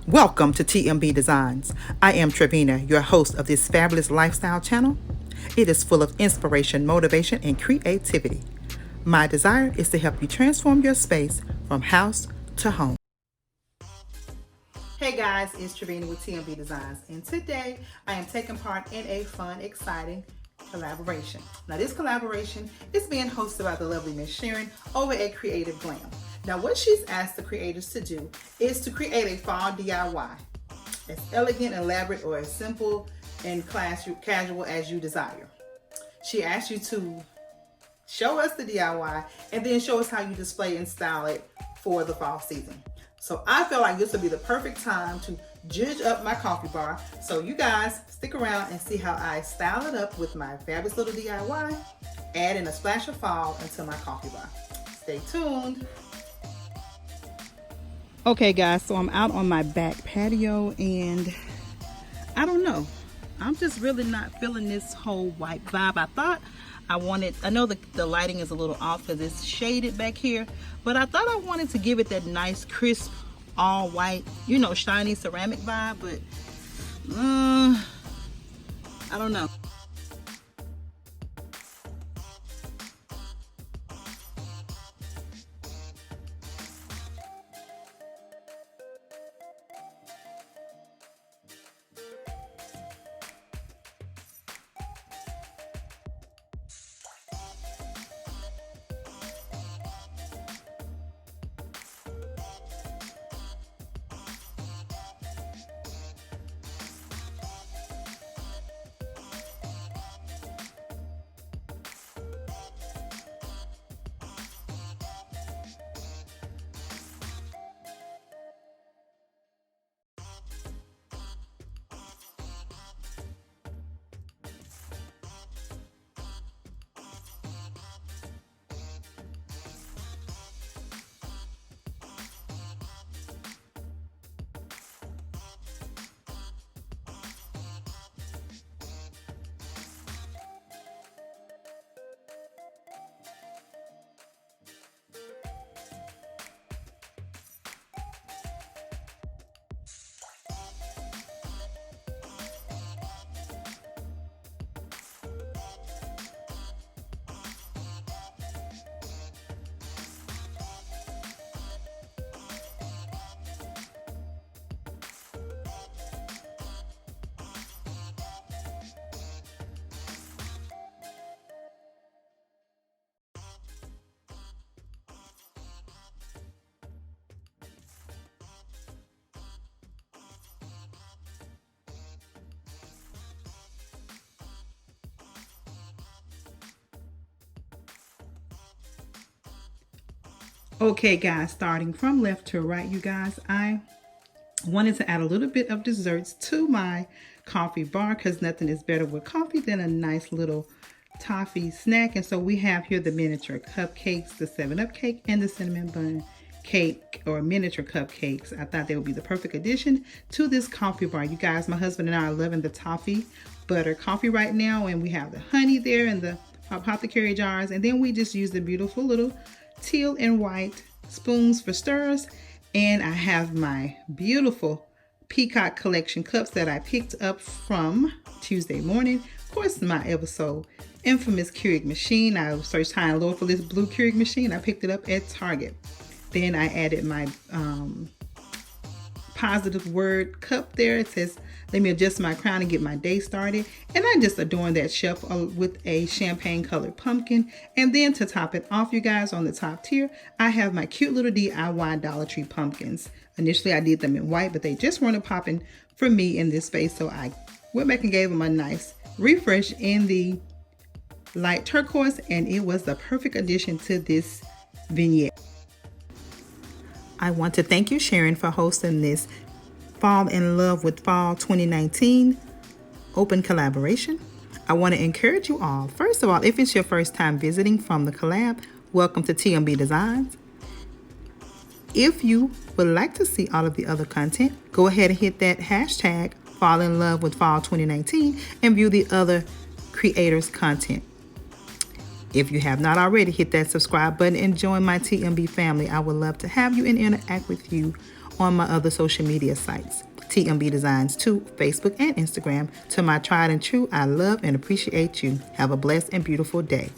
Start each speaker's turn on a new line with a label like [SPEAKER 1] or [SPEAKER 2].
[SPEAKER 1] Welcome to TMB Designs. I am Trevina, your host of this fabulous lifestyle channel. It is full of inspiration, motivation, and creativity. My desire is to help you transform your space from house to home. Hey guys, it's Trevina with TMB Designs, and today I am taking part in a fun, exciting collaboration. Now this collaboration is being hosted by the lovely Miss Sharon over at Creative Glam. Now what she's asked the creators to do is to create a fall DIY, as elegant, elaborate, or as simple and casual as you desire. She asked you to show us the DIY and then show us how you display and style it for the fall season. So I feel like this would be the perfect time to judge up my coffee bar. So you guys stick around and see how I style it up with my fabulous little DIY, add in a splash of fall into my coffee bar. Stay tuned. Okay guys, so I'm out on my back patio and I don't know. I'm just really not feeling this whole white vibe. I know the lighting is a little off because it's shaded back here, but I thought I wanted to give it that nice, crisp, all white, shiny ceramic vibe, but I don't know. Okay guys, starting from left to right, you guys, I wanted to add a little bit of desserts to my coffee bar because nothing is better with coffee than a nice little toffee snack. And so we have here the miniature cupcakes, the 7-Up cake, and the cinnamon bun cake, or miniature cupcakes. I thought they would be the perfect addition to this coffee bar. You guys, my husband and I are loving the toffee butter coffee right now, and we have the honey there and the apothecary jars, and then we just use the beautiful little teal and white spoons for stirs. And I have my beautiful Peacock collection cups that I picked up from Tuesday morning. Of course, my ever so infamous Keurig machine. I searched high and low for this blue Keurig machine. I picked it up at Target. Then I added my positive word cup there. It says, let me adjust my crown and get my day started. And I just adorned that shelf with a champagne colored pumpkin. And then to top it off, you guys, on the top tier, I have my cute little DIY Dollar Tree pumpkins. Initially, I did them in white, but they just weren't popping for me in this space. So I went back and gave them a nice refresh in the light turquoise, and it was the perfect addition to this vignette. I want to thank you, Sharon, for hosting this Fall in Love with Fall 2019 open collaboration. I want to encourage you all. First of all, if it's your first time visiting from the collab, welcome to TMB Designs. If you would like to see all of the other content, go ahead and hit that hashtag Fall in Love with Fall 2019 and view the other creators' content. If you have not already, hit that subscribe button and join my TMB family. I would love to have you and interact with you on my other social media sites, TMB Designs 2, Facebook and Instagram. To my tried and true, I love and appreciate you. Have a blessed and beautiful day.